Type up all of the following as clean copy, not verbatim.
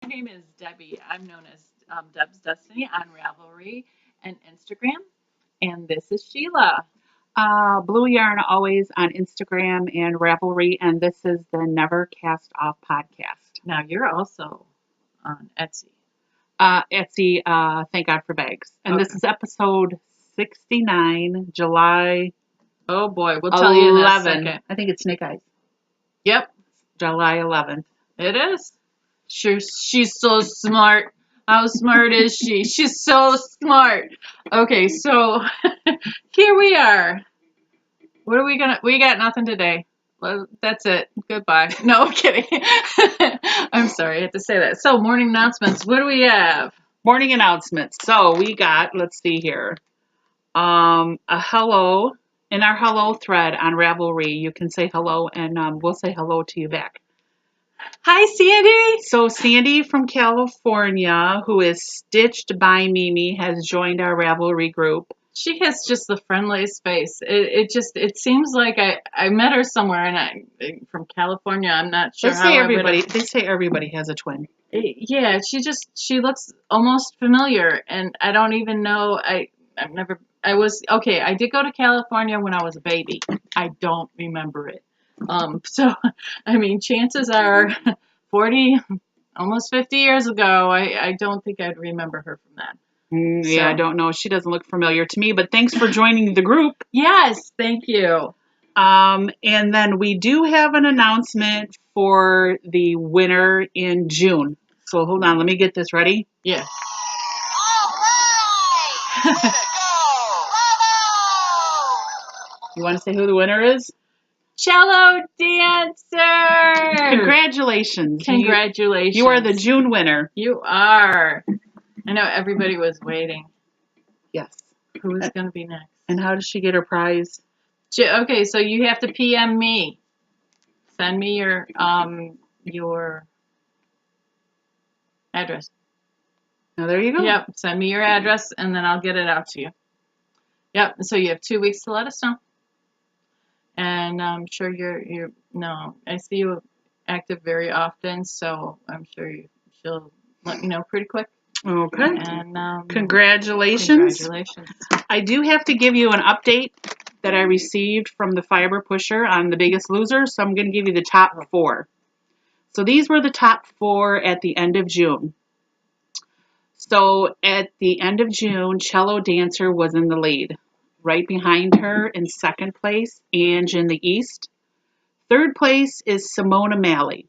My name is Debbie. I'm known as Deb's Destiny on Ravelry and Instagram. And this is Sheila. Blue Yarn Always on Instagram and Ravelry, and this is the Never Cast Off podcast. Now you're also on Etsy. Etsy, Thank God for Bags. And This is episode 69, July Oh boy, we'll tell you in a 11. second. I think it's Snake Eyes. Yep, July 11th. it is. She's so smart. How smart is she? She's so smart. Okay, so here we are. What are we gonna? We got nothing today. Well, that's it. Goodbye. No, I'm kidding. I'm sorry, I had to say that. So, morning announcements. What do we have? Morning announcements. So we got, let's see here, a hello. In our hello thread on Ravelry, you can say hello, and we'll say hello to you back. Hi, Sandy. So Sandy from California, who is Stitched by Mimi, has joined our Ravelry group. She has just the friendliest face. It seems like I met her somewhere, and from California. I'm not sure They how say I everybody. would've- They say everybody has a twin. Yeah, she looks almost familiar, and I don't even know. I've never. I was okay. I did go to California when I was a baby. I don't remember it. So I mean, chances are 40, almost 50 years ago. I don't think I'd remember her from that. Yeah, So- I don't know. She doesn't look familiar to me, but thanks for joining the group. Yes, thank you. And then we do have an announcement for the winner in June. So hold on, let me get this ready. Yeah. You want to say who the winner is? Cello dancer. Congratulations. Congratulations. You are the June winner. You are. I know everybody was waiting. Yes. Who is going to be next? And how does she get her prize? Okay, so you have to PM me. Send me your address. Now there you go. Yep, send me your address and then I'll get it out to you. Yep, so you have 2 weeks to let us know. And I'm sure I see you active very often, so I'm sure she'll let me know pretty quick. Okay. And Congratulations. Congratulations. I do have to give you an update that I received from the Fiber Pusher on The Biggest Loser, so I'm going to give you the top 4. So these were the top 4 at the end of June. So at the end of June, Cello Dancer was in the lead. Right behind her in second place, Ange in the East. Third place is Simona Malley.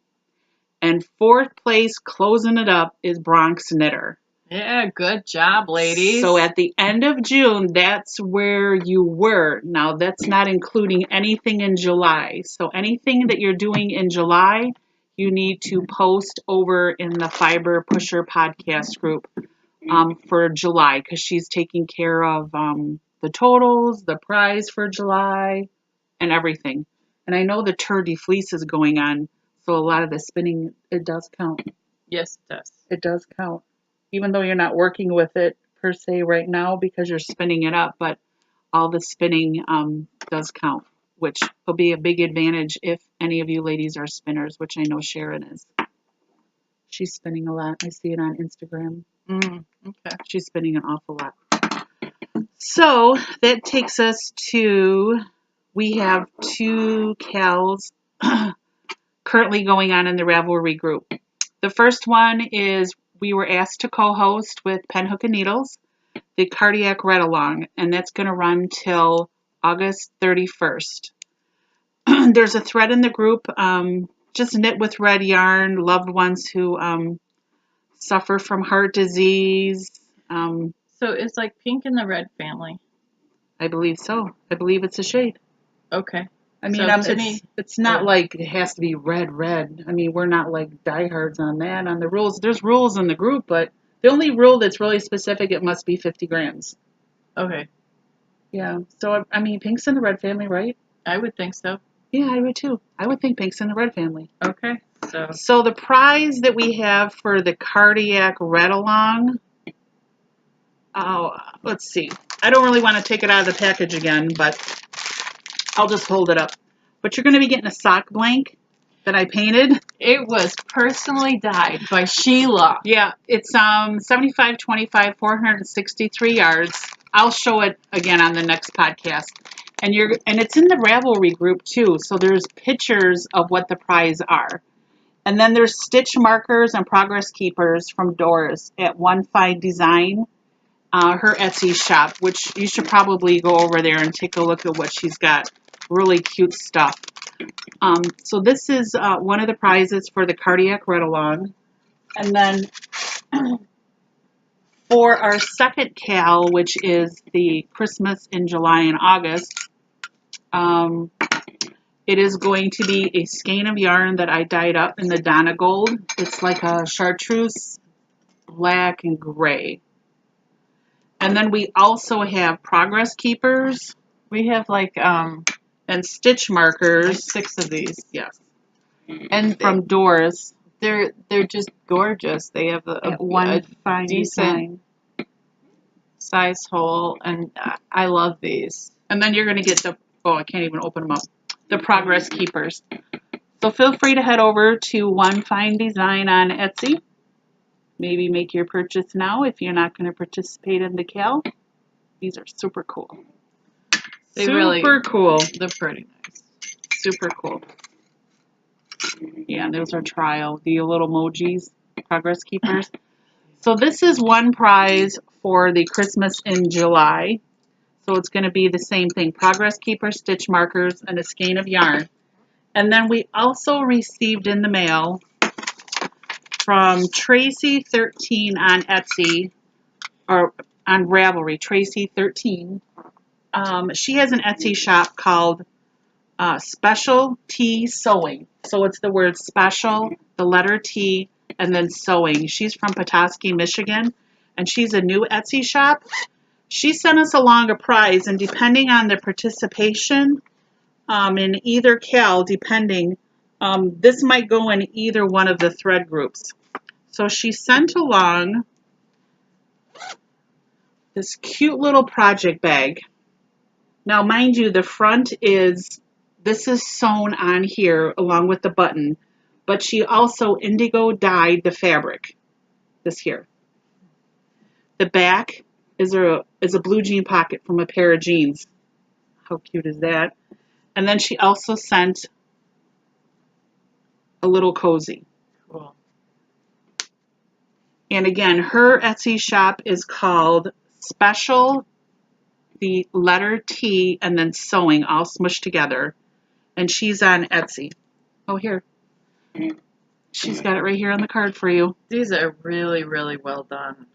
And fourth place, closing it up, is Bronx Knitter. Yeah, good job, ladies. So at the end of June, that's where you were. Now, that's not including anything in July. So anything that you're doing in July, you need to post over in the Fiber Pusher podcast group for July, because she's taking care of the totals, the prize for July, and everything. And I know the Tour de Fleece is going on, so a lot of the spinning, it does count. Yes, it does. It does count. Even though you're not working with it per se right now because you're spinning it up, but all the spinning does count, which will be a big advantage if any of you ladies are spinners, which I know Sharon is. She's spinning a lot. I see it on Instagram. Okay. She's spinning an awful lot. So that takes us to, we have 2 cals currently going on in the Ravelry group. The first one is we were asked to co-host with Pen Hook and Needles, the Cardiac Read Along, and that's going to run till August 31st. There's a thread in the group, just knit with red yarn, loved ones who suffer from heart disease. So it's like pink in the red family. I believe so. I believe it's a shade. Okay. I mean, So to me- it's not like it has to be red. I mean, we're not like diehards on that. On the rules, there's rules in the group, but the only rule that's really specific, it must be 50 grams. Okay. Yeah. So, I mean, pink's in the red family, right? I would think so. Yeah, I would too. I would think pink's in the red family. Okay. So the prize that we have for the Cardiac Read Along, let's see. I don't really want to take it out of the package again, but I'll just hold it up. But you're going to be getting a sock blank. that I painted. It was personally dyed by Sheila. Yeah, it's 75-25, 463 yards. I'll show it again on the next podcast. And it's in the Ravelry group too, so there's pictures of what the prize are. And then there's stitch markers and progress keepers from Doris at One Fine Design, her Etsy shop, which you should probably go over there and take a look at what she's got. Really cute stuff. So this is one of the prizes for the cardiac read-along. And then for our second cal, which is the Christmas in July and August, it is going to be a skein of yarn that I dyed up in the Donna Gold. It's like a chartreuse, black, and gray. And then we also have progress keepers. We have like and stitch markers. 6 of these. Yes. And From Doris. they're just gorgeous. They have a fine decent size hole, and I love these. And then you're going to get I can't even open them up. The progress keepers. So feel free to head over to One Fine Design on Etsy. Maybe make your purchase now if you're not going to participate in the cal. These are super cool. Super cool. They're pretty nice. Super cool. Yeah, and those are trial. The little emojis, progress keepers. So this is one prize for the Christmas in July. So it's going to be the same thing. Progress keeper, stitch markers, and a skein of yarn. And then we also received in the mail from Tracy13 on Etsy, or on Ravelry, Tracy13. She has an Etsy shop called Special T Sewing. So it's the word special, the letter T, and then sewing. She's from Petoskey, Michigan, and she's a new Etsy shop. She sent us along a prize, and depending on the participation in either cal, this might go in either one of the thread groups. So she sent along this cute little project bag. Now, mind you, the front this is sewn on here along with the button, but she also indigo dyed the fabric, this here. The back is a blue jean pocket from a pair of jeans. How cute is that? And then she also sent a little cozy. Cool. And again, her Etsy shop is called Special, the letter T, and then sewing, all smushed together. And she's on Etsy. Oh, here. She's got it right here on the card for you. These are really, really well done.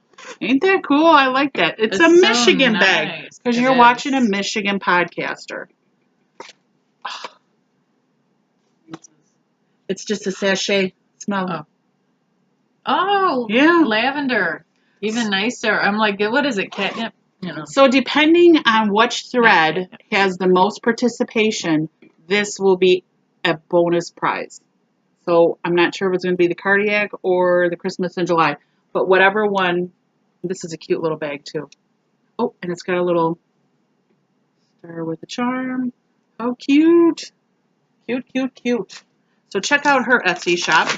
Ain't that cool? I like that. It's a Michigan bag because you're watching a Michigan podcaster. It's just a sachet. Smell. Oh, yeah. Lavender. Even nicer. I'm like, what is it, catnip? You know. So depending on which thread has the most participation, this will be a bonus prize. So I'm not sure if it's going to be the cardiac or the Christmas in July, but whatever one. This is a cute little bag too. Oh, and it's got a little star with a charm. How cute. Cute, cute, cute. So check out her Etsy shop.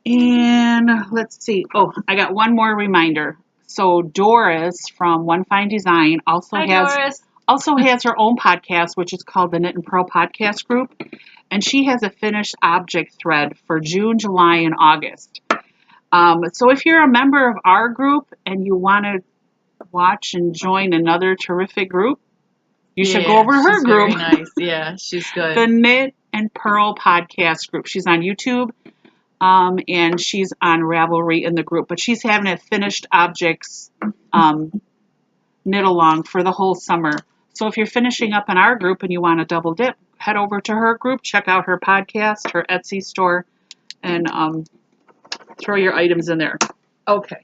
And let's see. Oh, I got one more reminder. So Doris from One Fine Design also has her own podcast, which is called the Knit and Purl Podcast Group. And she has a finished object thread for June, July, and August. So if you're a member of our group and you want to watch and join another terrific group, you should go over to her group. Very nice. Yeah, she's good. The Knit and Purl Podcast Group. She's on YouTube, and she's on Ravelry in the group. But she's having a finished objects knit along for the whole summer. So if you're finishing up in our group and you want to double dip, head over to her group, check out her podcast, her Etsy store, and throw your items in there. Okay.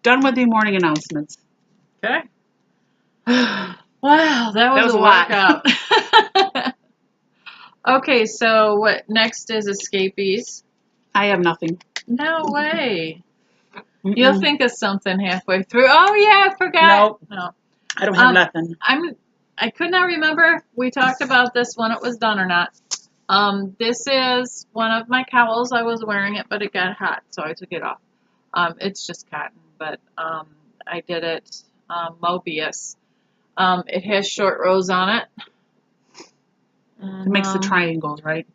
Done with the morning announcements. Okay. Wow, that was a workout. Okay, so what next is escapees? I have nothing. No way. You'll think of something halfway through. Oh yeah, I forgot. Nope. No. I don't have nothing. I could not remember we talked about this when it was done or not. This is one of my cowls. I was wearing it, but it got hot, so I took it off. It's just cotton, but I did it Mobius. It has short rows on it. And, It makes the triangles, right?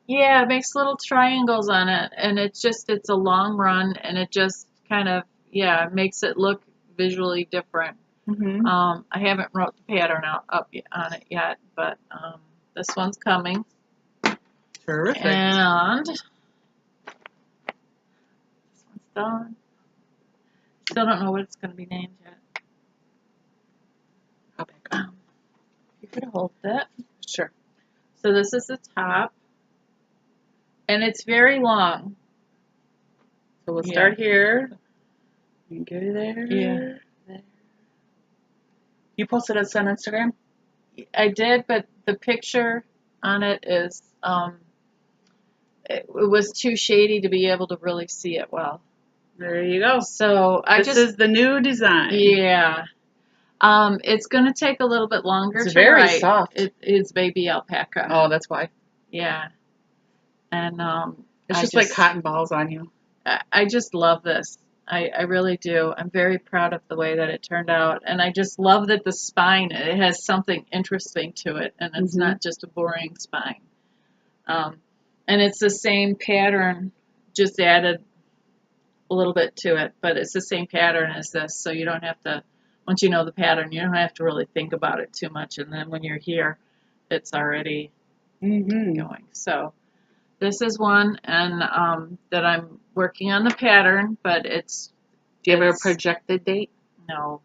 yeah, it makes little triangles on it, and it's a long run, and it just kind of, yeah, makes it look visually different. Mm-hmm. I haven't wrote the pattern up on it yet, but this one's coming. Terrific. And this one's done. Still don't know what it's going to be named yet. Okay. You could hold it. Sure. So this is the top, and it's very long. So we'll start here. You go there. Yeah. There. You posted this on Instagram? I did, but the picture on it is it was too shady to be able to really see it well. There you go. So This is the new design. Yeah. It's going to take a little bit longer It's to very write. soft. It is baby alpaca. Oh, that's why. Yeah. And It's just like cotton balls on you. I just love this. I really do. I'm very proud of the way that it turned out. And I just love that the spine, it has something interesting to it. And it's not just a boring spine. And it's the same pattern, just added a little bit to it. But it's the same pattern as this. So you don't have to, once you know the pattern, you don't have to really think about it too much. And then when you're here, it's already going. So this is one, and that I'm working on the pattern, but it's. Do you have a projected date? No.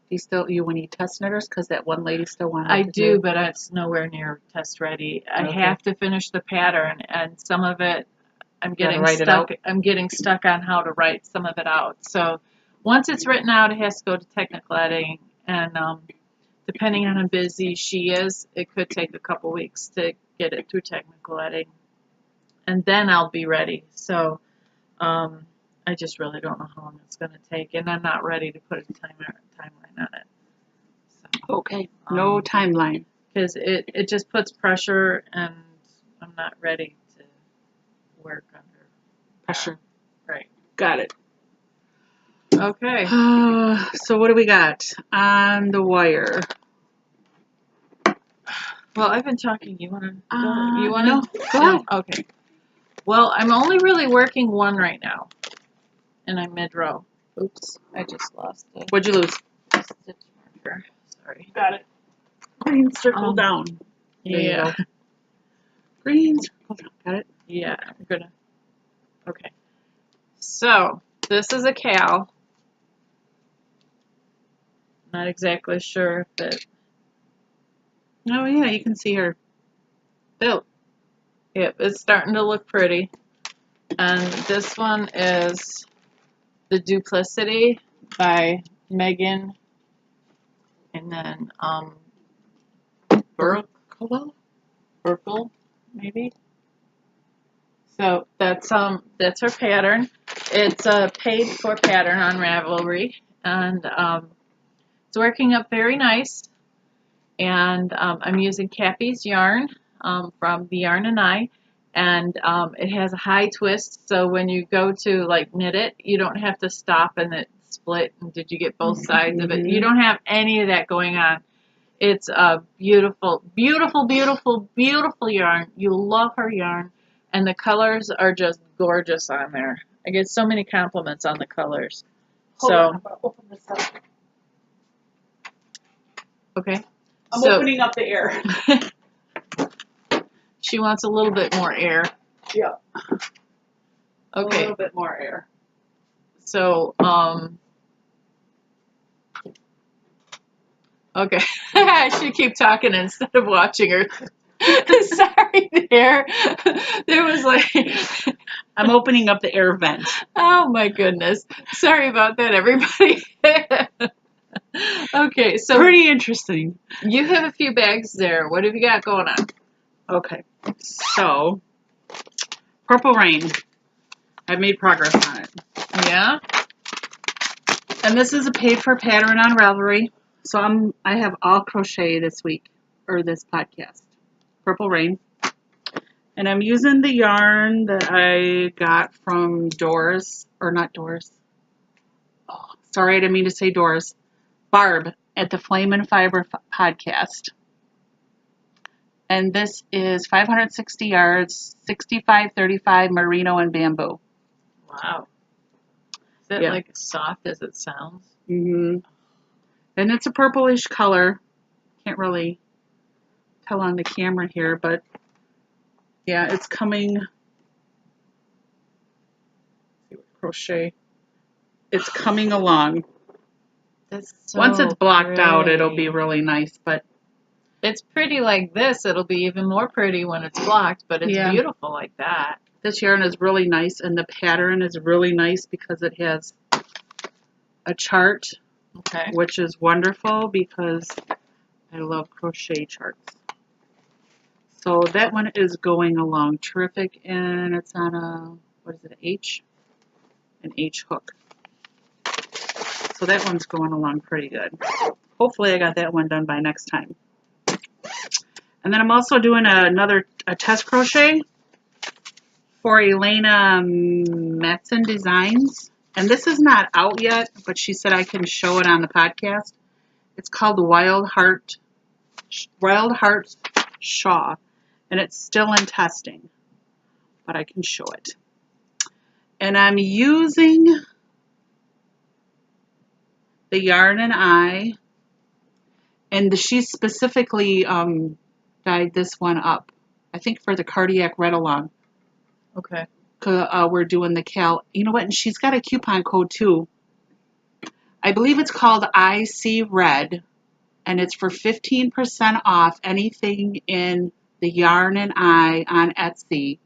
Do you need test knitters? Because that one lady still wanted. I do, but it's nowhere near test ready. I have to finish the pattern, and some of it, I'm getting stuck. I'm getting stuck on how to write some of it out. So once it's written out, it has to go to technical editing, and depending on how busy she is, it could take a couple weeks to get it through technical editing. And then I'll be ready. So I just really don't know how long it's going to take, and I'm not ready to put a timeline on it. So, okay, no timeline. Because it just puts pressure, and I'm not ready to work under pressure. Right. Got it. Okay. So what do we got on the wire? Well, I've been talking. You want to? No, go ahead. Okay. Well, I'm only really working one right now, and I'm mid-row. Oops, I just lost it. What'd you lose? Stitch marker. Sorry. Got it. Green circle down. There you go. Green circle down. Got it? Yeah, I'm gonna. Okay. So this is a cow. Not exactly sure if it. Oh yeah, you can see her. Oh. Yep, it's starting to look pretty. And this one is The Duplicity by Megan. And then Burkle, maybe. So that's her pattern. It's a paid for pattern on Ravelry, and it's working up very nice. And I'm using Cappy's yarn from The Yarn and I, and it has a high twist, so when you go to like knit it, you don't have to stop and it split. And did you get both sides of it? You don't have any of that going on. It's a beautiful, beautiful, beautiful, beautiful yarn. You love her yarn, and the colors are just gorgeous on there. I get so many compliments on the colors. Hold on, I'm gonna open this up. Okay. I'm opening up the air. She wants a little bit more air. Yeah. Okay. A little bit more air. So, okay. I should keep talking instead of watching her. Sorry there. There was like... I'm opening up the air vent. Oh my goodness. Sorry about that, everybody. Okay, so... Pretty interesting. You have a few bags there. What have you got going on? Okay. So, Purple Rain. I've made progress on it. Yeah? And this is a paid for pattern on Ravelry. So I have all crochet this week, or this podcast. Purple Rain. And I'm using the yarn that I got from Doris, or not Doris. Oh, sorry, I didn't mean to say Doris. Barb at the Flame and Fiber podcast. And this is 560 yards, 6535 merino and bamboo. Wow. Is it like as soft as it sounds? Mm-hmm. And it's a purplish color. Can't really tell on the camera here, but yeah, it's coming. Crochet. It's coming along. That's so Once it's blocked out, it'll be pretty. really nice, but It's pretty like this. It'll be even more pretty when it's blocked, but it's beautiful like that. this yarn is really nice, and the pattern is really nice because it has a chart, which is wonderful because I love crochet charts. So that one is going along terrific, and it's on a, what is it, an H hook. So that one's going along pretty good. Hopefully I got that one done by next time. And then I'm also doing a test crochet for Elena Matson Designs. And this is not out yet, but she said I can show it on the podcast. It's called the Wild Heart Shaw. And it's still in testing, but I can show it. And I'm using the Yarn and I, and she specifically dyed this one up, I think for the Cardiac Read-Along. Okay. We're doing the Cal. You know what? And she's got a coupon code too. I believe it's called IC Red, and it's for 15% off anything in the Yarn and I on Etsy.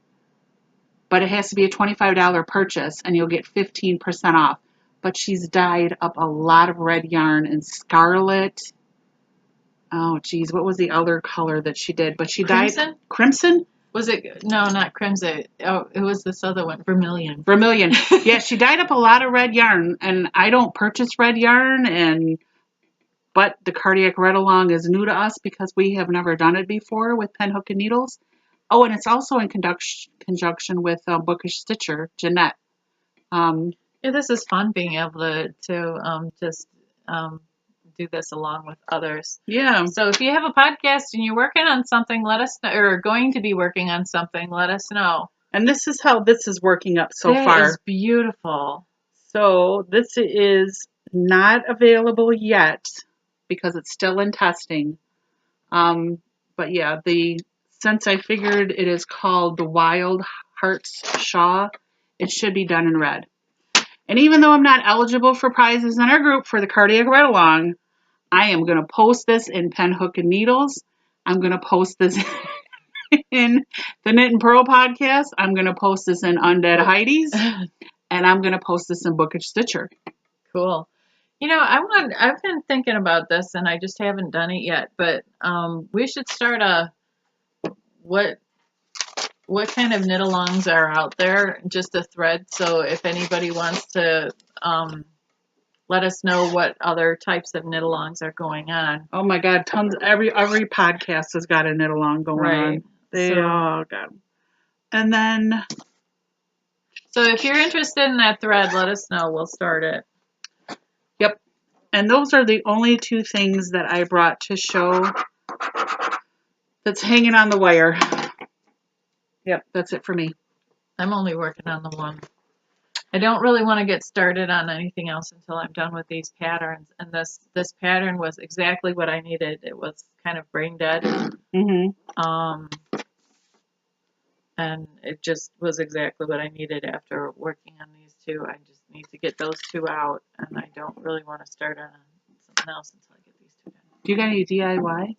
But it has to be a $25 purchase, and you'll get 15% off. But she's dyed up a lot of red yarn and scarlet. Oh, geez, what was the other color that she did? But she dyed crimson. Was it? No, not crimson. Oh, it was this other one, vermilion. Vermilion. Yeah, she dyed up a lot of red yarn, and I don't purchase red yarn, but the Cardiac Read-Along is new to us because we have never done it before with pen, hook, and needles. Oh, and it's also in conjunction with Bookish Stitcher, Jeanette. Yeah, this is fun being able to just do this along with others. Yeah. So if you have a podcast and you're working on something, let us know, or going to be working on something, let us know. And this is how this is working up so far. That is beautiful. So this is not available yet because it's still in testing. But yeah, since I figured it is called the Wild Hearts Shaw, it should be done in red. And even though I'm not eligible for prizes in our group for the Cardiac Read-Along, I am going to post this in Pen, Hook, and Needles. I'm going to post this in the Knit and Purl podcast. I'm going to post this in Undead Heidi's. And I'm going to post this in Bookish Stitcher. Cool. You know, I've been thinking about this, and I just haven't done it yet. But we should start what kind of knit-alongs are out there, just a thread. So if anybody wants to let us know what other types of knit-alongs are going on. Oh my God, tons! Every podcast has got a knit-along going on. Oh God. And then, so if you're interested in that thread, let us know. We'll start it. Yep. And those are the only two things that I brought to show that's hanging on the wire. Yep, that's it for me. I'm only working on the one. I don't really want to get started on anything else until I'm done with these patterns. And this pattern was exactly what I needed. It was kind of brain dead. Mm-hmm. And it just was exactly what I needed after working on these two. I just need to get those two out, and I don't really want to start on something else until I get these two done. Do you got any DIY?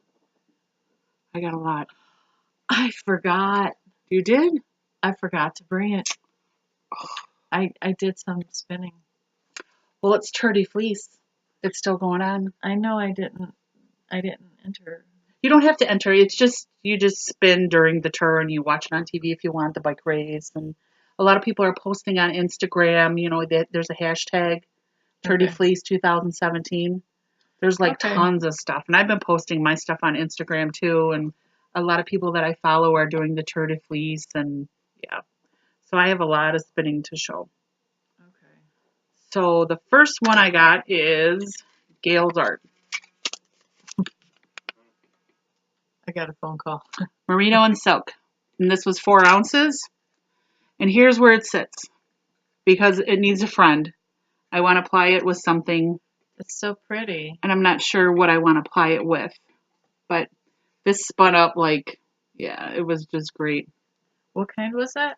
I got a lot. I forgot. You did? I forgot to bring it. I did some spinning. Well, it's Turdy Fleece. It's still going on. I know I didn't enter. You don't have to enter. It's just, you just spin during the turn. You watch it on TV if you want, the bike race. And a lot of people are posting on Instagram, you know, that there's a hashtag, Turdy Fleece 2017. There's like tons of stuff. And I've been posting my stuff on Instagram too. And a lot of people that I follow are doing the Tour de Fleece, and yeah. So I have a lot of spinning to show. Okay. So the first one I got is Gail's Art. I got a phone call. Merino and silk. And this was 4 ounces. And here's where it sits. Because it needs a friend. I want to apply it with something. It's so pretty. And I'm not sure what I want to apply it with. But this spun up like, yeah, it was just great. What kind was that?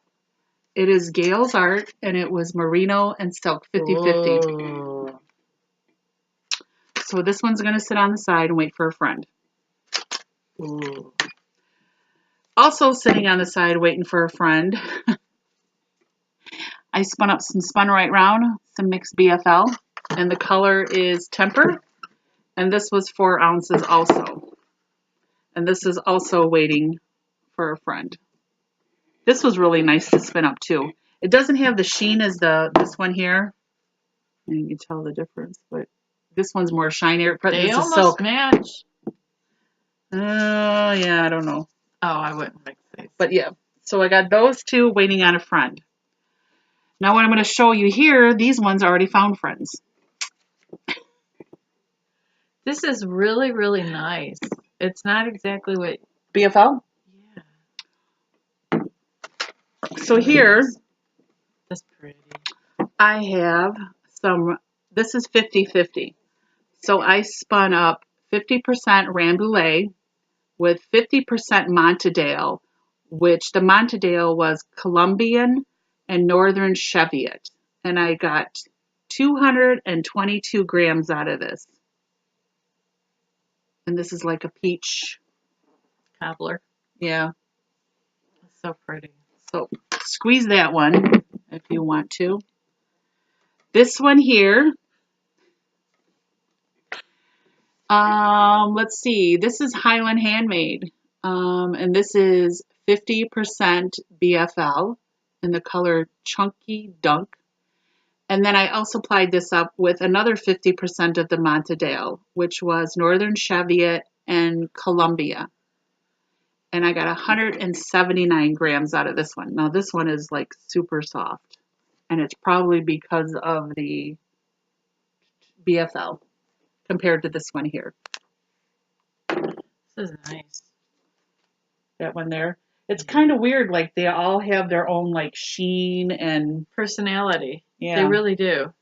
It is Gail's Art, and it was merino and silk, 50-50. Ooh. So this one's going to sit on the side and wait for a friend. Ooh. Also sitting on the side waiting for a friend, I spun up some Spun Right Round, some mixed BFL, and the color is Temper, and this was 4 ounces also. And this is also waiting for a friend. This was really nice to spin up too. It doesn't have the sheen as this one here. And you can tell the difference, but this one's more shinier. They This is almost silk. match. Yeah, I don't know. Oh, I wouldn't like these. But yeah, so I got those 2 waiting on a friend. Now what I'm going to show you here, these ones already found friends. This is really, really nice. It's not exactly what... BFL? Yeah. So here, That's pretty. I have some, this is 50-50. So I spun up 50% Rambouillet with 50% Montadale, which the Montadale was Colombian and Northern Cheviot. And I got 222 grams out of this. And this is like a peach Cobbler. Yeah. It's so pretty. So squeeze that one if you want to. This one here, let's see. This is Highland Handmade, and this is 50% BFL in the color Chunky Dunk. And then I also applied this up with another 50% of the Montadale, which was Northern Cheviot and Columbia. And I got 179 grams out of this one. Now this one is like super soft, and it's probably because of the BFL compared to this one here. This is nice. That one there. It's kind of weird, like they all have their own like sheen and Personality. yeah. They really do.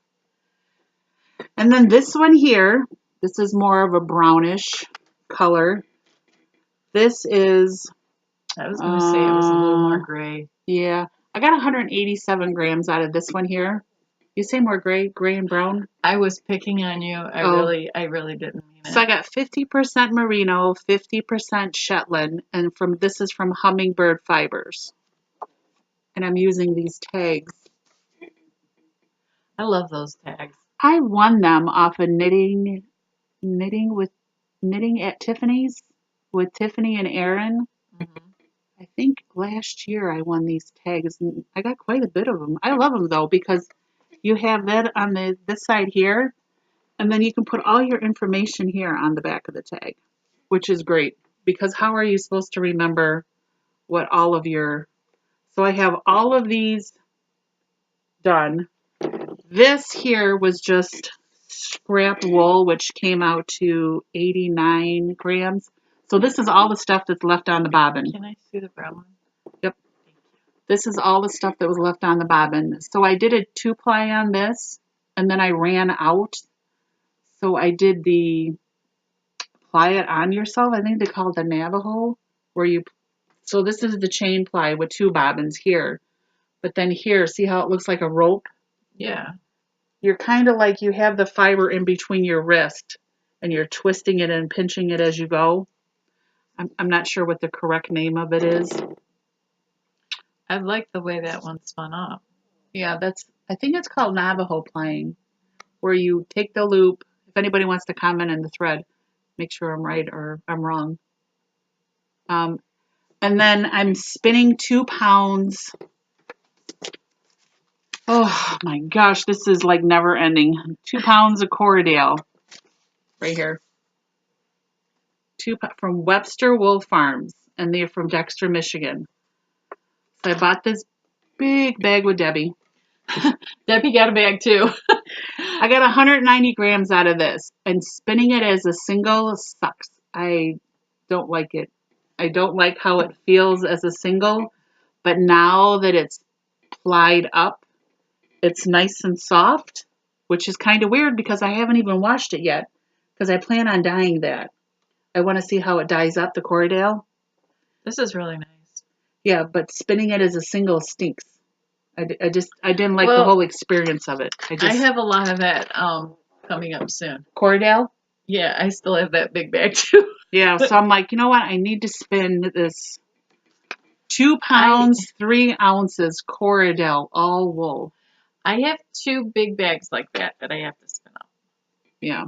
And then this one here, this is more of a brownish color. This is, I was going to say it was a little more gray. yeah. I got 187 grams out of this one here. You say more gray and brown? I was picking on you. I really didn't mean it. So I got 50% merino, 50% Shetland, and this is from Hummingbird Fibers. And I'm using these tags. I love those tags. I won them off of knitting at Tiffany's with Tiffany and Aaron. Mm-hmm. I think last year I won these tags, and I got quite a bit of them. I love them though because you have that on this side here, and then you can put all your information here on the back of the tag, which is great because how are you supposed to remember what all of your... So I have all of these done. This here was just scrap wool, which came out to 89 grams. So this is all the stuff that's left on the bobbin. Can I see the brown one? Yep. This is all the stuff that was left on the bobbin. So I did a 2-ply on this, and then I ran out. So I did the ply it on yourself. I think they call it the Navajo, where you... So this is the chain ply with 2 bobbins here. But then here, see how it looks like a rope? Yeah. You're kind of like you have the fiber in between your wrist, and you're twisting it and pinching it as you go. I'm not sure what the correct name of it is. I like the way that one spun up. Yeah, I think it's called Navajo plying, where you take the loop. If anybody wants to comment in the thread, make sure I'm right or I'm wrong. And then I'm spinning 2 pounds. Oh my gosh, this is like never ending. 2 pounds of Corriedale right here. From Webster Wool Farms. and they're from Dexter, Michigan. So I bought this big bag with Debbie. Debbie got a bag too. I got 190 grams out of this, and spinning it as a single sucks. I don't like it. I don't like how it feels as a single, but now that it's plied up, it's nice and soft, which is kind of weird because I haven't even washed it yet because I plan on dyeing that. I want to see how it dyes up, the Corriedale. This is really nice. Yeah, but spinning it as a single stinks. I didn't like the Well, whole experience of it. I have a lot of that coming up soon. Corriedale? Yeah, I still have that big bag too. Yeah, so I'm like, you know what? I need to spin this 2 pounds, 3 ounces Corriedale, all wool. I have 2 big bags like that I have to spin up. Yeah.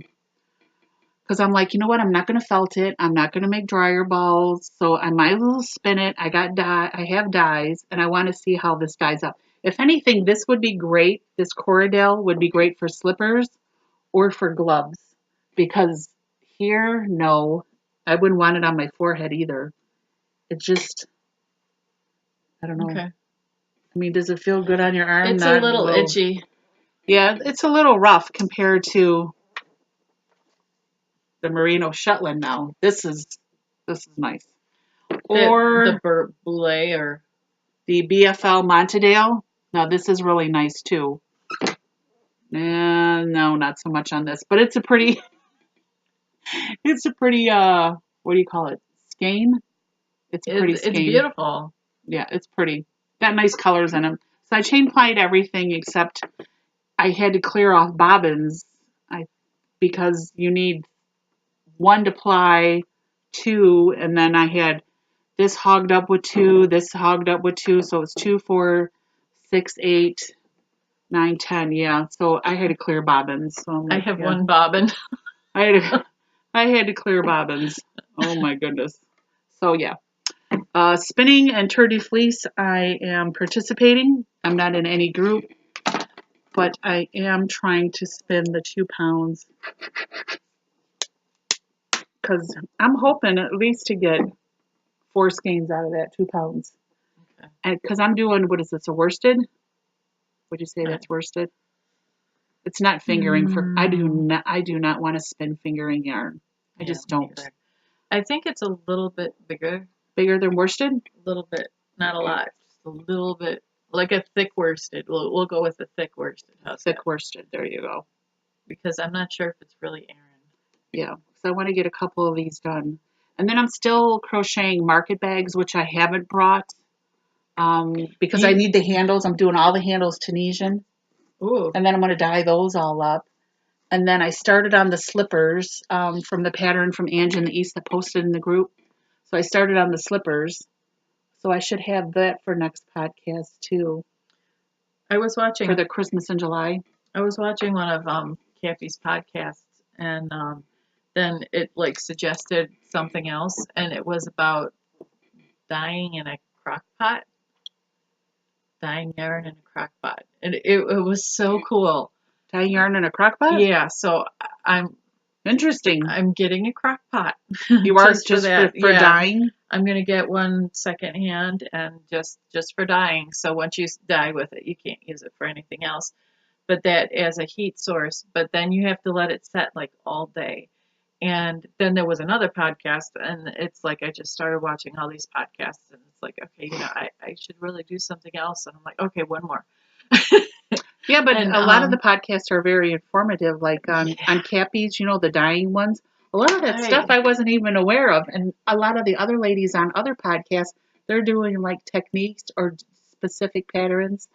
Because I'm like, you know what? I'm not going to felt it. I'm not going to make dryer balls. So I might as well spin it. I have dyes, and I want to see how this dyes up. If anything, this would be great. This Corriedale would be great for slippers or for gloves. Because here, no. I wouldn't want it on my forehead either. It just, I don't know. Okay. I mean, does it feel good on your arm? It's a little itchy. Yeah, it's a little rough compared to the Merino Shetland now. This is nice. Or the Burley or the BFL Montedale. Now this is really nice too. No, not so much on this, but it's a pretty what do you call it? Skein? It's pretty skein. It's beautiful. Yeah, it's pretty. Got nice colors in them. So I chain plied everything except I had to clear off bobbins because you need 1 to ply, 2, and then I had this hogged up with 2, this hogged up with 2, so it's 2, 4, 6, 8, 9, 10. Yeah, so I had to clear bobbins. So I have 1 bobbin. I had to clear bobbins. Oh my goodness. So yeah, spinning and turdy fleece. I am participating. I'm not in any group, but I am trying to spin the 2 pounds because I'm hoping at least to get 4 skeins out of that 2 pounds. Okay. And because I'm doing, what is this, a worsted? Would you say that's worsted? It's not fingering for. I do not want to spin fingering yarn. I just don't. Either. I think it's a little bit bigger. Bigger than worsted? A little bit, not a lot, just a little bit, like a thick worsted. We'll go with a thick worsted. Thick worsted. There you go. Because I'm not sure if it's really Aran. Yeah, so I want to get a couple of these done. And then I'm still crocheting market bags, which I haven't brought because I need the handles. I'm doing all the handles Tunisian. Ooh. And then I'm going to dye those all up. And then I started on the slippers from the pattern from Angie in the East that posted in the group. So I started on the slippers. So I should have that for next podcast too. I was watching. For the Christmas in July. I was watching one of Kathy's podcasts, and then it like suggested something else, and it was about dyeing in a crock pot. Dyeing yarn in a crock pot. And it was so cool. Dyeing yarn in a crock pot? Yeah, so Interesting. I'm getting a crock pot. You are just for dyeing? I'm going to get one secondhand and just for dyeing. So once you dye with it, you can't use it for anything else. But that as a heat source. But then you have to let it set like all day. And then there was another podcast, and it's like I just started watching all these podcasts, and it's like, okay, I should really do something else. And I'm like, okay, one more. Yeah, but a lot of the podcasts are very informative, like on Cappies, the dyeing ones. A lot of that stuff I wasn't even aware of. And a lot of the other ladies on other podcasts, they're doing like techniques or specific patterns.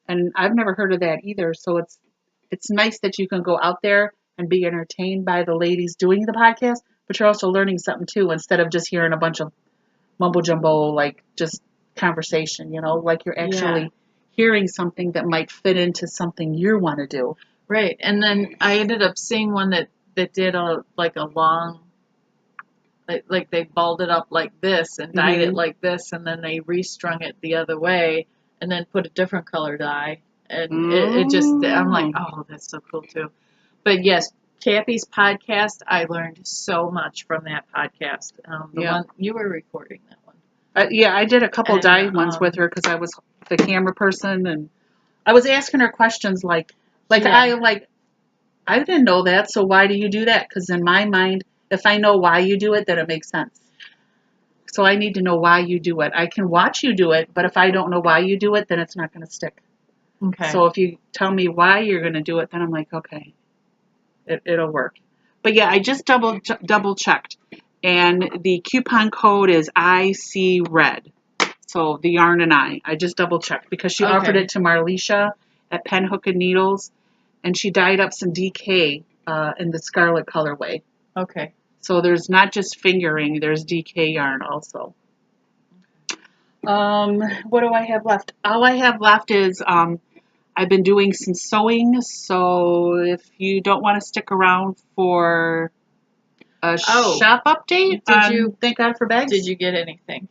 And I've never heard of that either. So it's nice that you can go out there and be entertained by the ladies doing the podcast, but you're also learning something too, instead of just hearing a bunch of mumbo jumbo, like just conversation, like you're actually hearing something that might fit into something you want to do. Right. And then I ended up seeing one that did a long, like they balled it up like this and dyed it like this, and then they restrung it the other way and then put a different color dye. And it just, I'm like, oh, that's so cool too. But yes, Cappy's podcast, I learned so much from that podcast. The one you were recording that one. Yeah, I did a couple And, dye ones with her because I was the camera person, and I was asking her questions Yeah. I didn't know that, so why do you do that? Because in my mind, if I know why you do it, then it makes sense. So I need to know why you do it. I can watch you do it, but if I don't know why you do it, then it's not going to stick. Okay. So if you tell me why you're going to do it, then I'm like, okay, it'll work. But yeah, I just double checked, and the coupon code is IC Red. So the yarn and I just double checked because she offered Okay. it to Marlisha at Pen Hook and Needles, and she dyed up some DK in the Scarlet colorway. Okay. So there's not just fingering, there's DK yarn also. What do I have left? All I have left is I've been doing some sewing, so if you don't want to stick around for a shop update, thank God for bags. Did you get anything?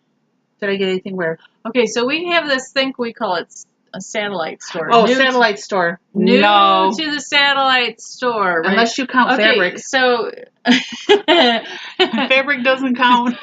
Did I get anything where? Okay, so we have this thing we call it a satellite store. Oh, satellite store. New No. to the satellite store, right? Unless you count fabric. So fabric doesn't count.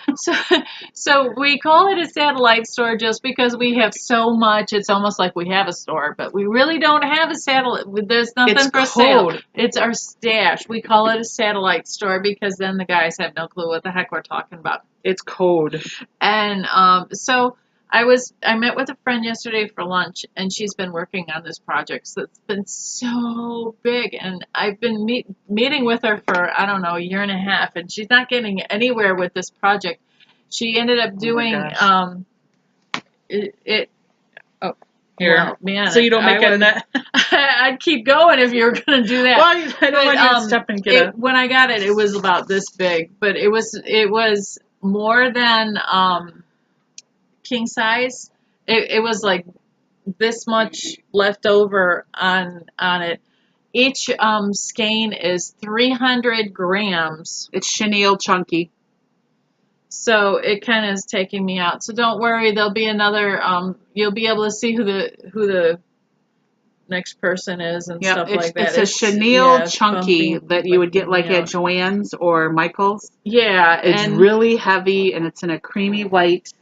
So we call it a satellite store just because we have so much. It's almost like we have a store, but we really don't have a satellite. There's nothing for sale. It's our stash. We call it a satellite store because then the guys have no clue what the heck we're talking about. It's code. And so I met with a friend yesterday for lunch, and she's been working on this project. So it's been so big, and I've been meeting with her for, I don't know, a year and a half, and she's not getting anywhere with this project. She ended up doing it. Oh, here, well, man. So you don't make it. I'd keep going if you were going to do that. Well, I don't want you to step and get it. When I got it, it was about this big, but it was more than king size. It was like this much left over on it. Each skein is 300 grams. It's chenille chunky. So it kind of is taking me out. So don't worry, there'll be another. You'll be able to see who the next person is and stuff like that. It's a chenille chunky that you would get like at Joann's or Michael's. Yeah, it's really heavy and it's in a creamy white.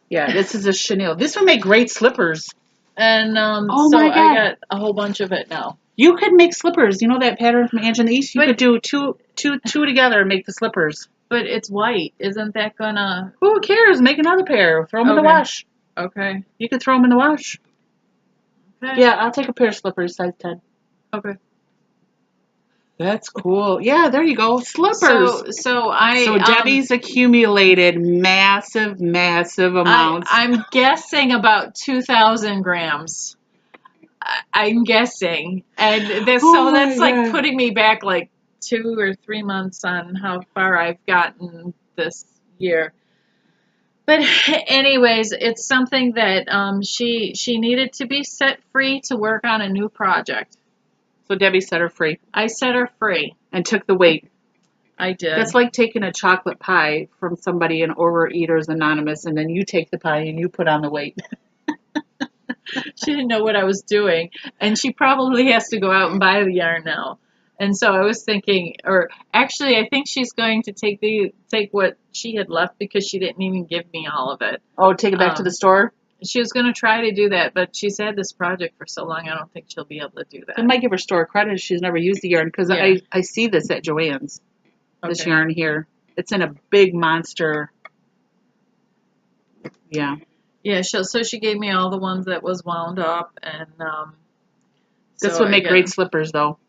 Yeah, this is a chenille. This would make great slippers. And oh so my God. I got a whole bunch of it now. You could make slippers. You know that pattern from Ange in the East? You could do two together and make the slippers. But it's white. Isn't that gonna... Who cares? Make another pair. Throw them in the wash. Okay. You could throw them in the wash. Okay. Yeah, I'll take a pair of slippers, size 10. Okay. That's cool. Yeah, there you go. Slippers. So Debbie's accumulated massive amounts. I'm guessing about 2,000 grams. I'm guessing. And that's like putting me back like 2 or 3 months on how far I've gotten this year. But anyways, it's something that she needed to be set free to work on a new project. So Debbie set her free. I set her free. And took the weight. I did. That's like taking a chocolate pie from somebody in Overeaters Anonymous, and then you take the pie and you put on the weight. She didn't know what I was doing. And she probably has to go out and buy the yarn now. And so I was thinking, or actually I think she's going to take what she had left because she didn't even give me all of it. Oh, take it back to the store? She was going to try to do that, but she's had this project for so long, I don't think she'll be able to do that. I might give her store credit if she's never used the yarn, because I see this at Joann's, this yarn here. It's in a big monster. Yeah. Yeah, so she gave me all the ones that was wound up, and this would make great slippers, though.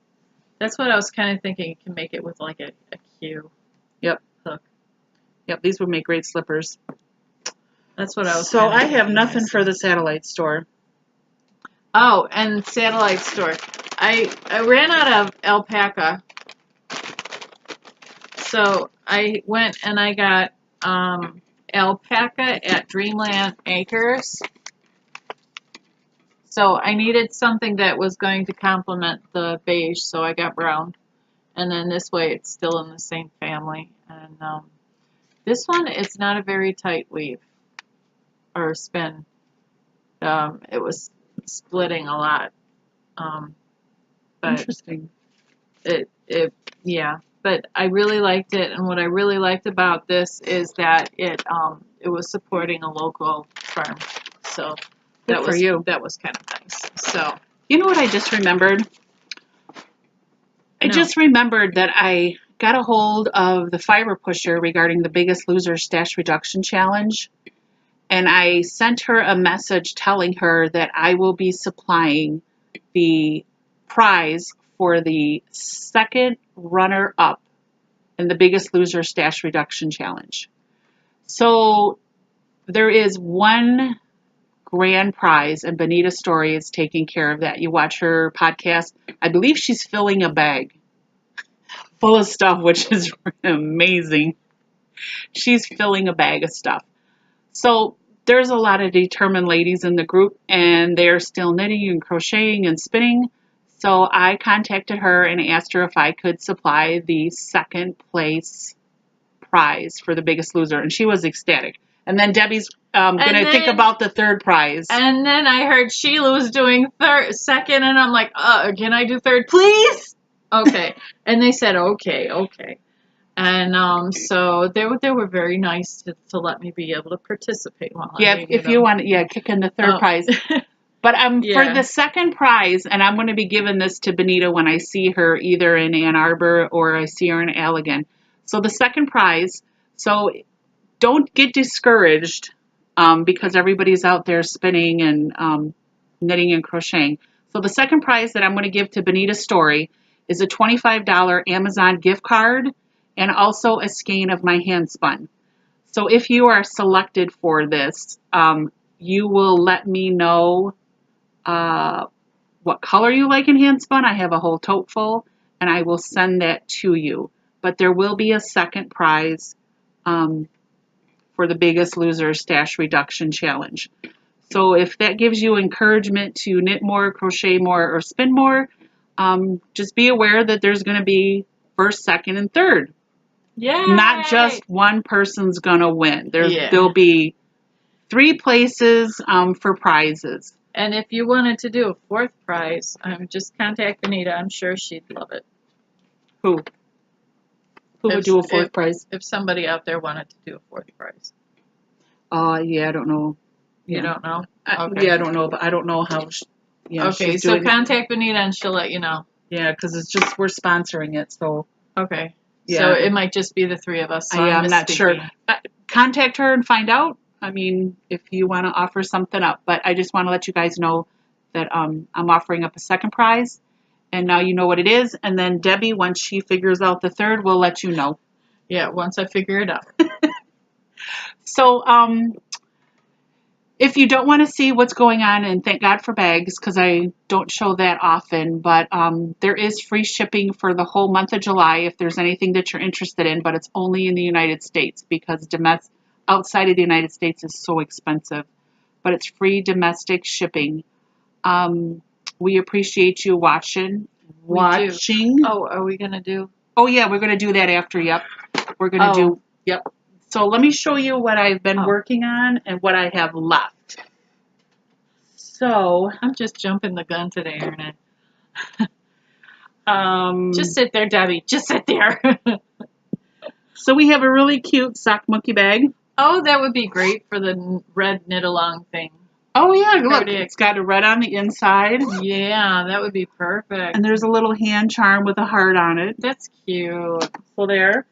That's what I was kind of thinking. You can make it with like a Q. Yep. Hook. Yep, these would make great slippers. That's what I was. So I have nothing for the satellite store. Oh, and satellite store. I ran out of alpaca, so I went and I got alpaca at Dreamland Acres. So I needed something that was going to complement the beige, so I got brown. And then this way it's still in the same family. And this one, it's not a very tight weave or spin. It was splitting a lot. But interesting. Yeah. but I really liked it. And what I really liked about this is that it was supporting a local firm. So Good for you. That was kind of nice. So you know what I just remembered? I No. just remembered that I got a hold of the fiber pusher regarding the Biggest Loser Stash Reduction Challenge. And I sent her a message telling her that I will be supplying the prize for the second runner-up in the Biggest Loser Stash Reduction Challenge. So there is one grand prize, and Benita Story is taking care of that. You watch her podcast. I believe she's filling a bag full of stuff, which is amazing. She's filling a bag of stuff. So there's a lot of determined ladies in the group, and they're still knitting and crocheting and spinning. So I contacted her and asked her if I could supply the second place prize for the Biggest Loser, and she was ecstatic. And then Debbie's going to think about the third prize. And then I heard Sheila was doing second, and I'm like, can I do third, please? Okay. And they said, okay. And so they were very nice to let me be able to participate. If you want, kick in the third prize. But for the second prize, and I'm going to be giving this to Benita when I see her either in Ann Arbor or I see her in Allegan. So the second prize, so don't get discouraged because everybody's out there spinning and knitting and crocheting. So the second prize that I'm going to give to Benita Story is a $25 Amazon gift card and also a skein of my hand spun. So if you are selected for this, you will let me know what color you like in hand spun. I have a whole tote full, and I will send that to you. But there will be a second prize for the Biggest Loser Stash Reduction Challenge. So if that gives you encouragement to knit more, crochet more, or spin more, just be aware that there's going to be first, second, and third. Yeah. Not just one person's going to win. There'll be 3 places for prizes. And if you wanted to do a fourth prize, just contact Benita. I'm sure she'd love it. Who would do a fourth prize? If somebody out there wanted to do a fourth prize. I don't know. You don't know? Okay. I don't know, but I don't know how. Okay, so contact Benita and she'll let you know. Yeah, because it's just we're sponsoring it, so. Okay. Yeah. So it might just be the 3 of us. So I'm not sure. Contact her and find out. I mean, if you want to offer something up, but I just want to let you guys know that I'm offering up a second prize, and now you know what it is. And then Debbie, once she figures out the third, we'll let you know. Yeah, once I figure it out. So, if you don't want to see what's going on, and thank God for bags, because I don't show that often, but there is free shipping for the whole month of July if there's anything that you're interested in, but it's only in the United States because outside of the United States is so expensive. But it's free domestic shipping. We appreciate you watching. Oh, are we going to do? Oh, yeah, we're going to do that after, yep. We're going to do, yep. So let me show you what I've been working on and what I have left. So I'm just jumping the gun today, aren't I? Just sit there, Debbie. Just sit there. So we have a really cute sock monkey bag. Oh, that would be great for the red knit along thing. Oh yeah, look, it's got a red on the inside. Yeah, that would be perfect. And there's a little hand charm with a heart on it. That's cute. So there.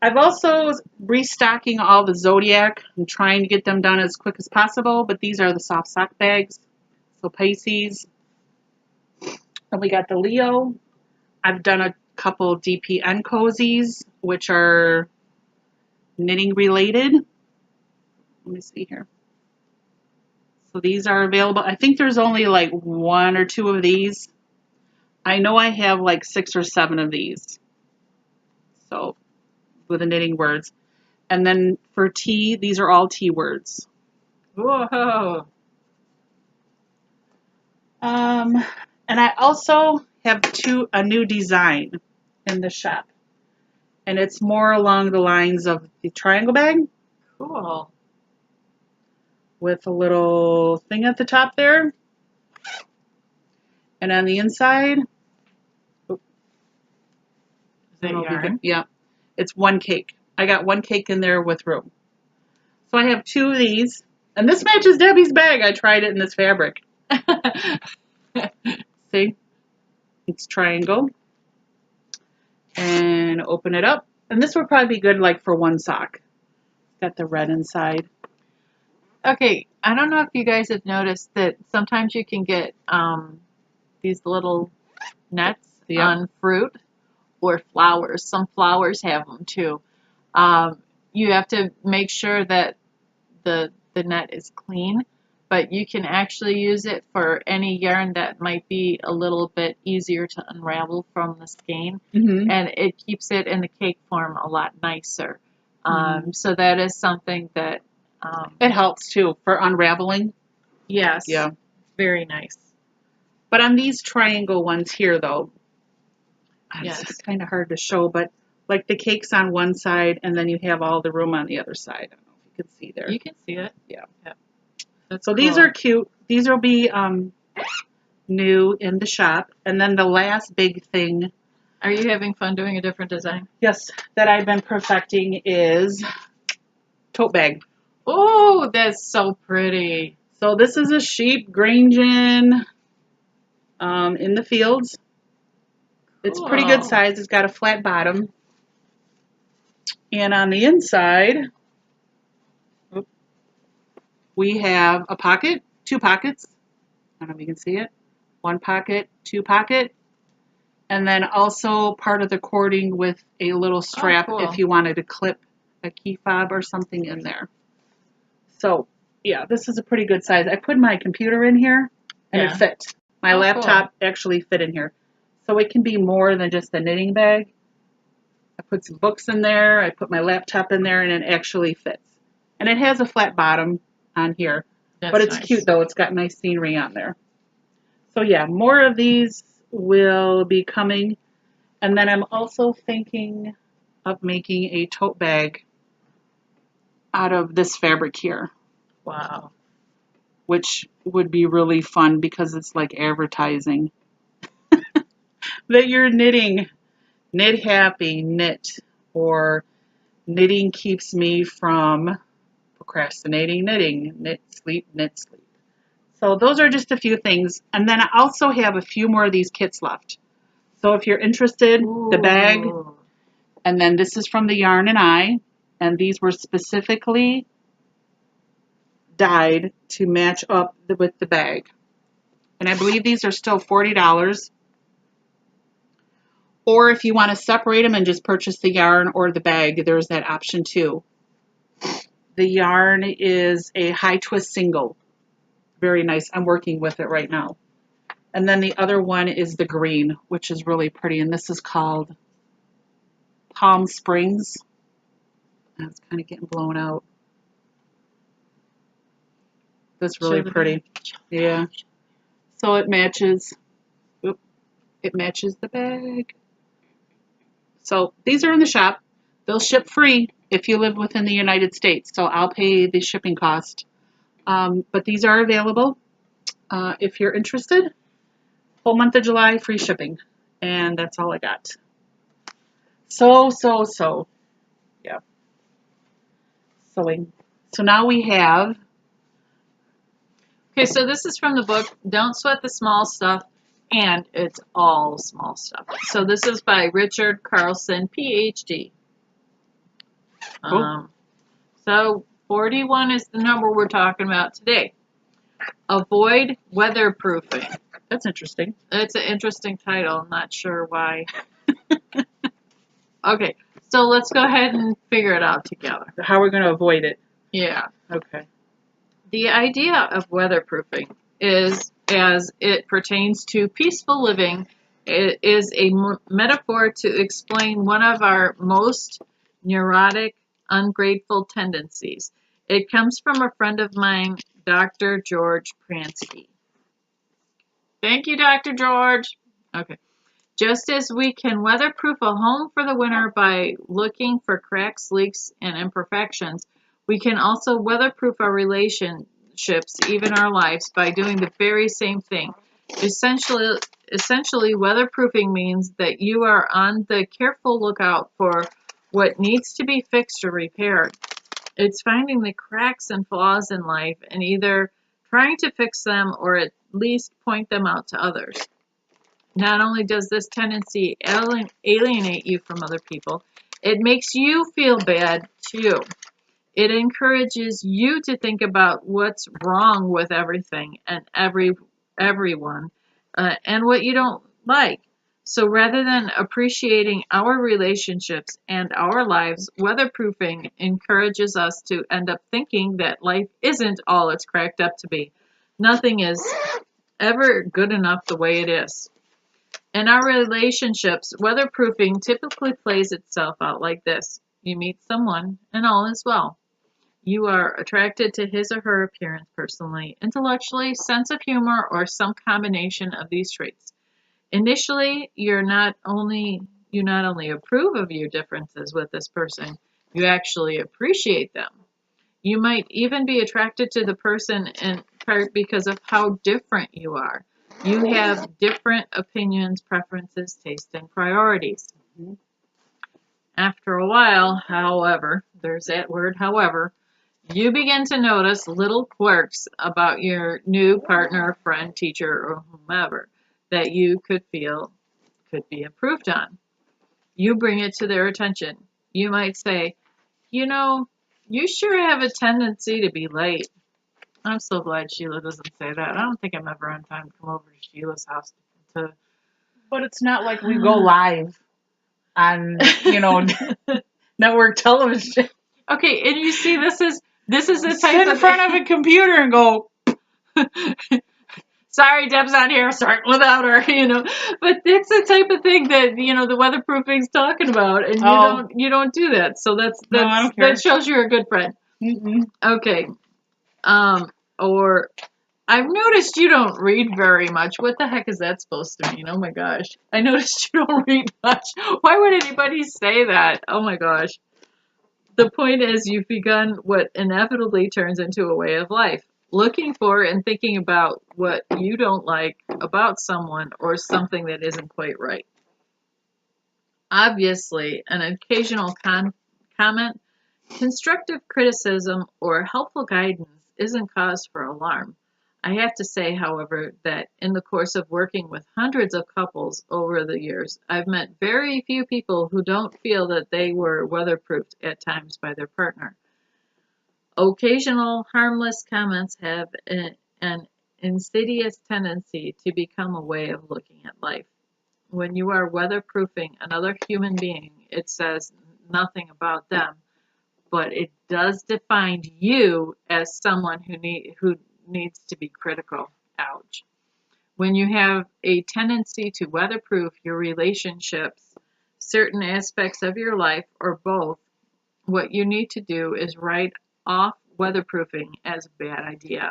I've also restocking all the Zodiac. I'm trying to get them done as quick as possible, but these are the soft sock bags. So Pisces. And we got the Leo. I've done a couple DPN cozies, which are knitting related. Let me see here. So these are available. I think there's only like 1 or 2 of these. I know I have like 6 or 7 of these. So with the knitting words. And then for tea, these are all tea words. Whoa. And I also have a new design in the shop. And it's more along the lines of the triangle bag. Cool. With a little thing at the top there. And on the inside, is I don't know if you yarn? can, yeah. It's one cake. I got one cake in there with room. So I have two of these. And this matches Debbie's bag. I tried it in this fabric. See? It's triangle. And open it up. And this would probably be good like for one sock. Got the red inside. Okay, I don't know if you guys have noticed that sometimes you can get these little nets Yep. on fruit or flowers. Some flowers have them too. You have to make sure that the net is clean, but you can actually use it for any yarn that might be a little bit easier to unravel from the skein, and it keeps it in the cake form a lot nicer. So that is something that It helps too for unraveling. yes, Yeah. very nice. But on these triangle ones here though, Yes. it's kind of hard to show, but like the cake's on one side and then you have all the room on the other side. I don't know if you can see there. You can see it. Yeah. That's So cool. these are cute. These will be new in the shop. And then the last big thing, Are you having fun doing a different design? yes, that I've been perfecting is tote bag. Oh, that's so pretty. So this is a sheep Grangen in the fields. It's pretty good Cool. size. It's got a flat bottom. And on the inside, we have a pocket, two pockets. I don't know if you can see it. One pocket, two pocket. And then also part of the cording with a little strap cool. if you wanted to clip a key fob or something in there. So, yeah, this is a pretty good size. I put my computer in here and Yeah. it fit. My laptop actually fit in here. So it can be more than just a knitting bag. I put some books in there. I put my laptop in there and it actually fits. And it has a flat bottom on here. That's But it's nice. cute though. It's got nice scenery on there. So yeah, more of these will be coming. And then I'm also thinking of making a tote bag out of this fabric here, Wow. which would be really fun because it's like advertising that you're knitting. Knit happy, knit, or knitting keeps me from procrastinating knitting. Knit, sleep, knit, sleep. So those are just a few things. And then I also have a few more of these kits left. So if you're interested, the bag, Ooh. and then this is from the Yarn and I, and these were specifically dyed to match up with the bag. And I believe these are still $40. Or if you want to separate them and just purchase the yarn or the bag, there's that option too. The yarn is a high twist single. Very nice. I'm working with it right now. And then the other one is the green, which is really pretty. And this is called Palm Springs. It's kind of getting blown out. That's really pretty. Yeah. So it matches. Oop, it matches the bag. So these are in the shop. They'll ship free if you live within the United States. So I'll pay the shipping cost. But these are available if you're interested. Whole month of July, free shipping. And that's all I got. So. Yeah. Sewing. So now we have. Okay, so this is from the book, Don't Sweat the Small Stuff, and it's all small stuff. So this is by Richard Carlson, PhD. Cool. So 41 is the number we're talking about today. Avoid weatherproofing. That's interesting. It's an interesting title. I'm not sure why. Okay, so let's go ahead and figure it out together. How we're going to avoid it. Yeah. Okay. The idea of weatherproofing is, as it pertains to peaceful living, it is a metaphor to explain one of our most neurotic, ungrateful tendencies. It comes from a friend of mine, Dr. George Pransky. Thank you, Dr. George. Okay. Just as we can weatherproof a home for the winter by looking for cracks, leaks, and imperfections, we can also weatherproof our relationships, even our lives, by doing the very same thing. Essentially, essentially weatherproofing means that you are on the careful lookout for what needs to be fixed or repaired. It's finding the cracks and flaws in life and either trying to fix them or at least point them out to others. Not only does this tendency alienate you from other people, it makes you feel bad too. It encourages you to think about what's wrong with everything and everyone, and what you don't like. So rather than appreciating our relationships and our lives, weatherproofing encourages us to end up thinking that life isn't all it's cracked up to be. Nothing is ever good enough the way it is. In our relationships, weatherproofing typically plays itself out like this. You meet someone, and all is well. You are attracted to his or her appearance personally, intellectually, sense of humor, or some combination of these traits. Initially, you not only approve of your differences with this person, you actually appreciate them. You might even be attracted to the person in part because of how different you are. You have different opinions, preferences, tastes, and priorities. After a while, however, there's that word, however, you begin to notice little quirks about your new partner, friend, teacher, or whomever that you could feel could be improved on. You bring it to their attention. You might say, you know, you sure have a tendency to be late. I'm so glad Sheila doesn't say that. I don't think I'm ever on time to come over to Sheila's house to. But it's not like we go live on, network television. Okay, and you see, this is the type Sit in front of a computer and go. Sorry, Deb's not here. Start without her, But it's the type of thing that the weatherproofing's talking about, and you don't do that. So No, I don't care. that shows you're a good friend. Mm-mm. Okay. Or I've noticed you don't read very much. What the heck is that supposed to mean? Oh my gosh. I noticed you don't read much. Why would anybody say that? Oh my gosh. The point is you've begun what inevitably turns into a way of life. Looking for and thinking about what you don't like about someone or something that isn't quite right. Obviously, an occasional comment, constructive criticism, or helpful guidance isn't cause for alarm. I have to say, however, that in the course of working with hundreds of couples over the years, I've met very few people who don't feel that they were weatherproofed at times by their partner. Occasional harmless comments have an insidious tendency to become a way of looking at life. When you are weatherproofing another human being, it says nothing about them, but it does define you as someone who needs to be critical. Ouch. When you have a tendency to weatherproof your relationships, certain aspects of your life, or both, what you need to do is write off weatherproofing as a bad idea.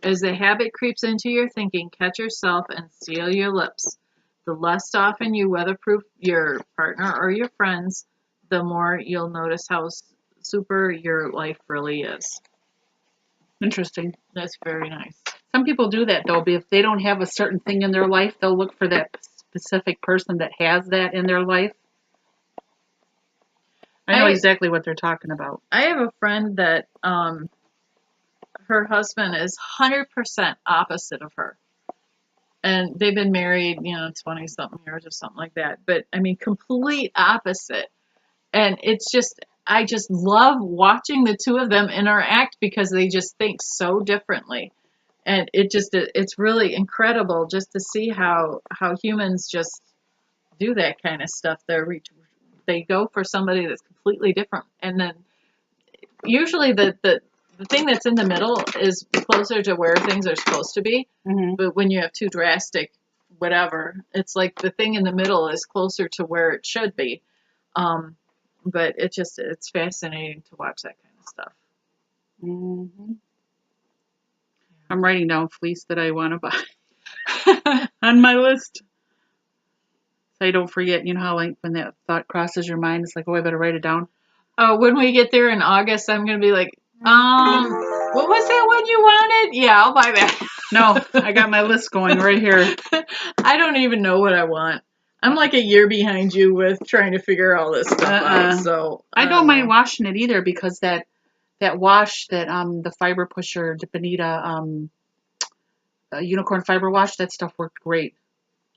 As the habit creeps into your thinking, catch yourself and seal your lips. The less often you weatherproof your partner or your friends, the more you'll notice how super your life really is. Interesting. That's very nice. Some people do that, though. If they don't have a certain thing in their life, they'll look for that specific person that has that in their life. I know exactly what they're talking about. I have a friend that her husband is 100% opposite of her. And they've been married, 20-something years or something like that. But, I mean, complete opposite. And it's just, I just love watching the two of them interact because they just think so differently. And it's really incredible just to see how humans just do that kind of stuff. They go for somebody that's completely different. And then usually the thing that's in the middle is closer to where things are supposed to be. Mm-hmm. But when you have two drastic whatever, it's like the thing in the middle is closer to where it should be. But it's fascinating to watch that kind of stuff. Mm-hmm. I'm writing down fleece that I want to buy on my list. So I don't forget, how like when that thought crosses your mind, it's like, oh, I better write it down. Oh, when we get there in August, I'm going to be like, what was that one you wanted? Yeah, I'll buy that. No, I got my list going right here. I don't even know what I want. I'm like a year behind you with trying to figure all this stuff out. So I don't mind washing it either because that wash that the fiber pusher, the Bonita unicorn fiber wash, that stuff worked great.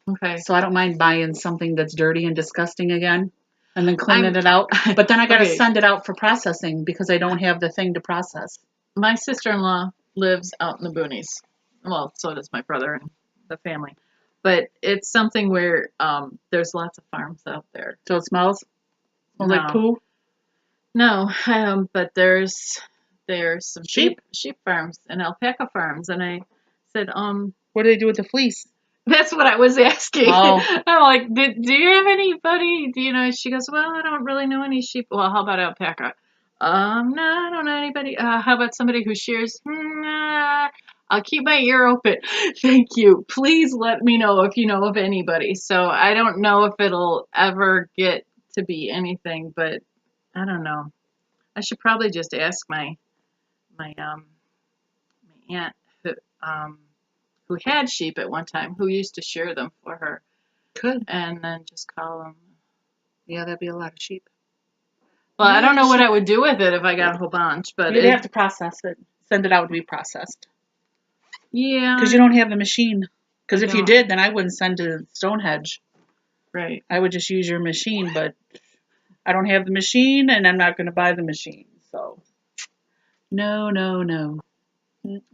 Okay. So I don't mind buying something that's dirty and disgusting again and then cleaning it out. But then I got to send it out for processing because I don't have the thing to process. My sister-in-law lives out in the boonies. Well, so does my brother and the family. But it's something where there's lots of farms out there. So it smells like poo? No, but there's some sheep farms and alpaca farms. And I said, what do they do with the fleece? That's what I was asking. Oh. I'm like, do you have anybody? Do you know? She goes, well, I don't really know any sheep. Well, how about alpaca? No, I don't know anybody. How about somebody who shears? I'll keep my ear open. Thank you. Please let me know if you know of anybody. So I don't know if it'll ever get to be anything, but I don't know. I should probably just ask my aunt who had sheep at one time, who used to shear them for her. Could. And then just call them. Yeah, that'd be a lot of sheep. Well, I don't know what I would do with it if I got a whole bunch, but you'd have to process it. Send it out to be processed. Yeah. Because you don't have the machine. Because if you did, then I wouldn't send to Stonehenge. Right. I would just use your machine, but I don't have the machine, and I'm not going to buy the machine. So, no.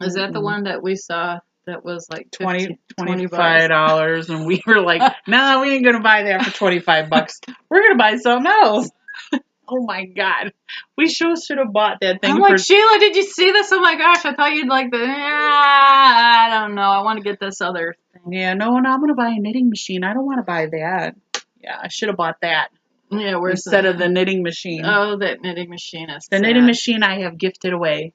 Is that the one that we saw that was like $25, and we were like, no, we ain't going to buy that for $25. We're going to buy something else. Oh my God. We sure should have bought that thing. I'm like, Sheila, did you see this? Oh my gosh, I thought you'd like the, I don't know. I want to get this other thing. Yeah, no, I'm going to buy a knitting machine. I don't want to buy that. Yeah, I should have bought that. Yeah, instead of the knitting machine. Oh, that knitting machine is the knitting machine I have gifted away.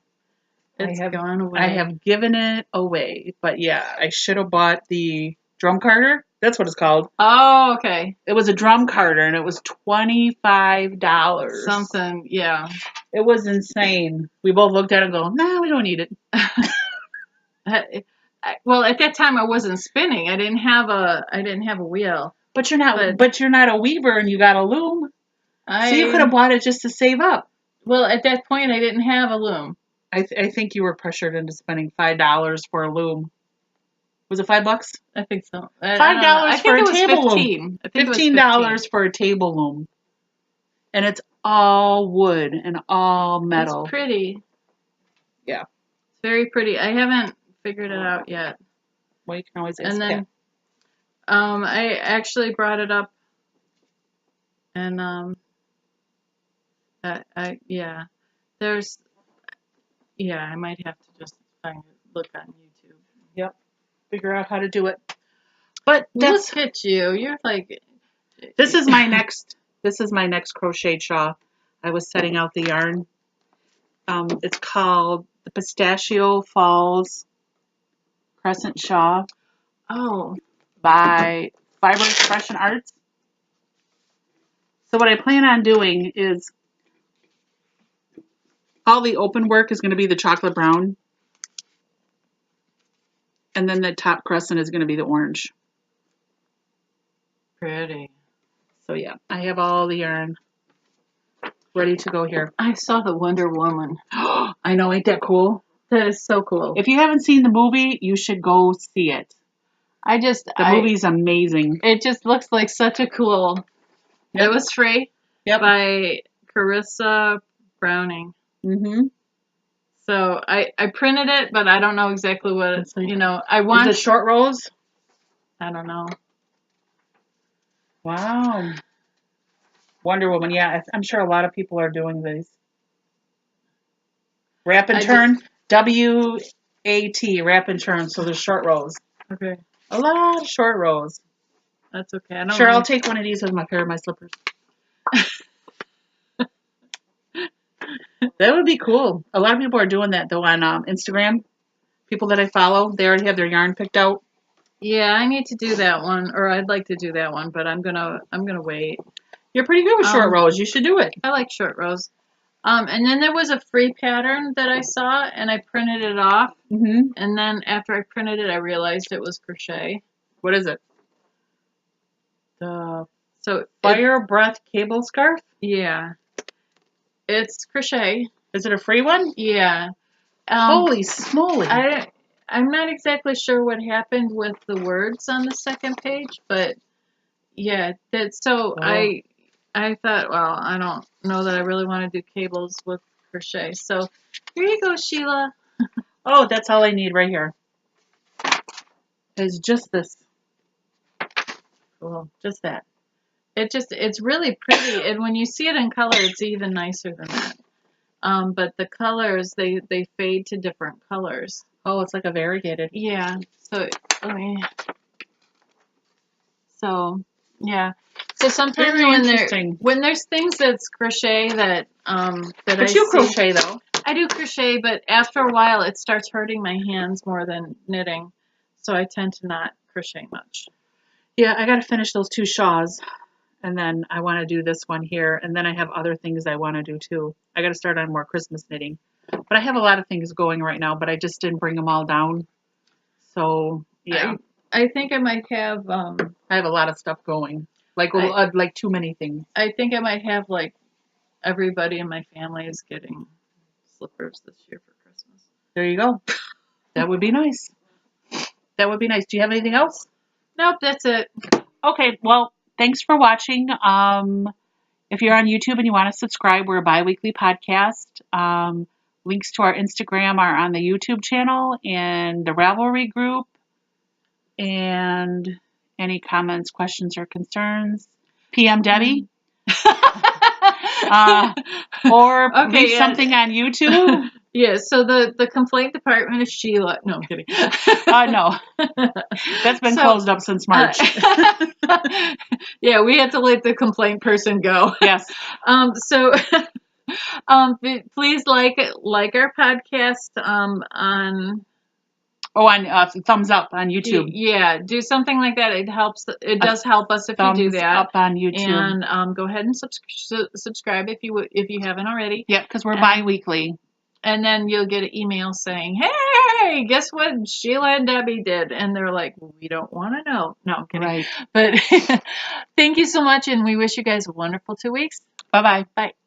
It's gone away. I have given it away. But yeah, I should have bought the drum carder. That's what it's called. Oh, okay. It was a drum carder, and it was $25. Something, yeah. It was insane. We both looked at it and go, nah, we don't need it. Well, at that time I wasn't spinning. I didn't have a wheel. But you're not a weaver, and you got a loom. So you could have bought it just to save up. Well, at that point I didn't have a loom. I think you were pressured into spending $5 for a loom. Was it $5? I think so. $5 for a table loom. $15 for a table loom. And it's all wood and all metal. It's pretty. Yeah. It's very pretty. I haven't figured it out yet. Well, you can always ask And then, I actually brought it up, and I might have to just look on YouTube. Yep. Figure out how to do it. But look at you. You're like. This is my next crochet shawl. I was setting out the yarn. It's called the Pistachio Falls Crescent Shawl. Oh. By Fiber Expression Arts. So what I plan on doing is all the open work is going to be the chocolate brown. And then the top crescent is going to be the orange. Pretty. So yeah, I have all the yarn ready to go here. I saw the Wonder Woman. I know, ain't that cool? That is so cool. If you haven't seen the movie, you should go see it. The movie's amazing. It just looks like such a cool. Yep. It was free. Yep. By Carissa Browning. Mm-hmm. So I printed it, but I don't know exactly what it's. I want. Is it short rows? I don't know. Wow. Wonder Woman. Yeah, I'm sure a lot of people are doing these. Wrap and turn. W-A-T. Wrap and turn. So there's short rows. Okay. A lot of short rows. That's okay. I'll take one of these as my pair of my slippers. That would be cool. A lot of people are doing that though on Instagram. People that I follow, they already have their yarn picked out. Yeah, I need to do that one, or I'd like to do that one, but I'm gonna wait. You're pretty good with short rows. You should do it. I like short rows. And then there was a free pattern that I saw, and I printed it off. Mm-hmm. And then after I printed it, I realized it was crochet. What is it? The So Fire Breath Cable Scarf? yeah, it's crochet. Is it a free one? Yeah. Holy smoly. I'm not exactly sure what happened with the words on the second page, but yeah, so Oh. I thought, well, I don't know that I really want to do cables with crochet. So here you go, Sheila. Oh, that's all I need right here. Is just this. Cool. Just that. It's really pretty, and when you see it in color, it's even nicer than that. But the colors, they fade to different colors. Oh, it's like a variegated. Yeah. So let me. So yeah. So sometimes Very interesting. when there's things that's crochet that But I you see, crochet though. I do crochet, but after a while it starts hurting my hands more than knitting, so I tend to not crochet much. Yeah, I got to finish those 2 shawls, and then I want to do this one here, and then I have other things I want to do too. I got to start on more Christmas knitting, but I have a lot of things going right now, but I just didn't bring them all down. So yeah, I think I might have I have a lot of stuff going, like too many things. I think I might have like everybody in my family is getting slippers this year for Christmas. There you go. That would be nice. That would be nice. Do you have anything else? Nope, that's it. Okay, well, thanks for watching. If you're on YouTube and you want to subscribe, we're a bi-weekly podcast. Links to our Instagram are on the YouTube channel and the Ravelry group. And any comments, questions, or concerns, PM Debbie. Or leave something on YouTube. Yeah, so the complaint department is Sheila. No, I'm kidding. No. That's been closed up since March. Yeah, we had to let the complaint person go. Yes. So please like our podcast on thumbs up on YouTube. Yeah, do something like that. It helps. It does help us if you do that. Thumbs up on YouTube. And go ahead and subscribe if you haven't already. Yeah, because we're bi-weekly. And then you'll get an email saying, "Hey, guess what Sheila and Debbie did?" And they're like, "We don't want to know." No, I'm kidding. Right. But thank you so much, and we wish you guys a wonderful 2 weeks. Bye-bye. Bye.